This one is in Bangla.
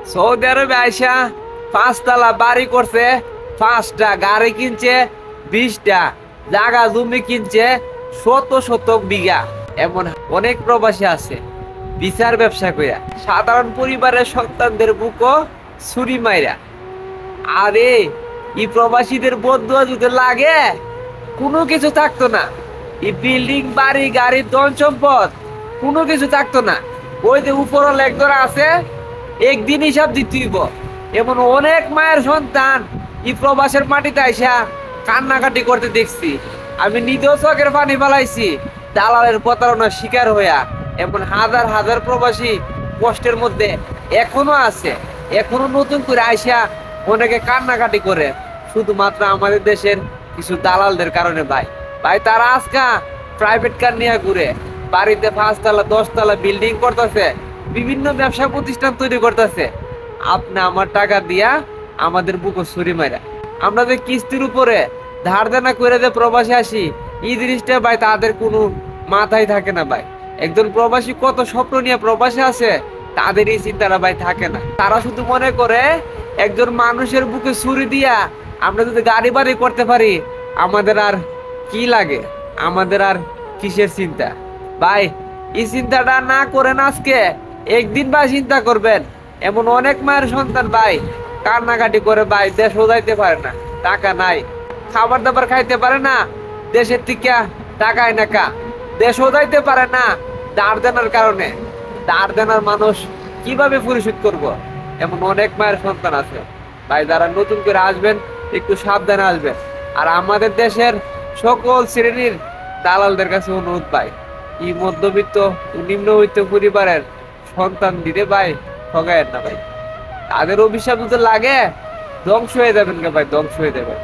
সৌদি আরবে আইসা 5 তলা বাড়ি করছে, 5টা গাড়ি কিনছে, 20টা জায়গা জমি কিনছে, শত শত বিঘা। এমন অনেক প্রবাসী আছে বিচার ব্যবসা কইরা সাধারণ পরিবারের সন্তানদের বুকও ছুরি মাইরা। আরে এই প্রবাসীদের বদুয়া যদি লাগে কোনো কিছু থাকতো না, এই বিল্ডিং বাড়ি গাড়ি ধন সম্পদ কোনো কিছু থাকতো না। ওই যে উপরওয়ালা একদরা আছে, একদিন হিসাব দিতেইব। এমন অনেক মায়ের সন্তান এই প্রবাসের মাটিতে আইসা কান্নাকাটি করতে দেখছি। আমি নিজেও চোখের পানি ফেলাইছি দালালের প্রতারণার শিকার হইয়া। এমন হাজার হাজার প্রবাসী কষ্টের মধ্যে এখনো আছে, এখনো নতুন করে আইসা অনেকে কান্নাকাটি করে শুধুমাত্র আমাদের দেশের কিছু দালালদের কারণে। ভাই ভাই তারা আজকা প্রাইভেট কার নিয়ে ঘুরে, বাড়িতে 5 তলা 10 তলা বিল্ডিং করতেছে, বিভিন্ন ব্যবসা প্রতিষ্ঠান তৈরি করতেছে। আপনি আমার টাকা দিয়া আমাদের বুকো ছুরি মারা। আমরা যে কিস্তির উপরে ধার দেনা করে যে প্রবাসী আসি, এই জিনিসটা ভাই তাদের কোনো মাথায় থাকে না। ভাই একজন প্রবাসী কত স্বপ্ন নিয়ে প্রবাসী আছে, তাদের এই চিন্তাটা ভাই থাকে না। তারা শুধু মনে করে একজন মানুষের বুকে ছুরি দিয়া আমরা যদি গাড়ি বাড়ি করতে পারি, আমাদের আর কি লাগে, আমাদের আর কিসের চিন্তা। ভাই এই চিন্তাটা না করেন, আজকে একদিন ভাই চিন্তা করবেন। এমন অনেক মায়ের সন্তান ভাই কান্নাকাটি করে, ভাই দেশও যাইতে পারে না, টাকা নাই, খাবার দাবার খাইতে পারে না, দেশের থেকে টাকায় নাকা, দেশও যাইতে পারে না ধার দেনার কারণে। ধার দেনার মানুষ কিভাবে পরিশোধ করব? এমন অনেক মায়ের সন্তান আছে। ভাই যারা নতুন করে আসবেন একটু সাবধানে আসবেন। আর আমাদের দেশের সকল শ্রেণীর দালালদের কাছে অনুরোধ ভাই, এই মধ্যবিত্ত ও নিম্নবিত্ত পরিবারের সন্তান দিতে ভাই ঠগায়েন না ভাই। তাদের অভিশাপ যদি লাগে ধ্বংস হয়ে যাবেন কে ভাই, ধ্বংস হয়ে যাবেন।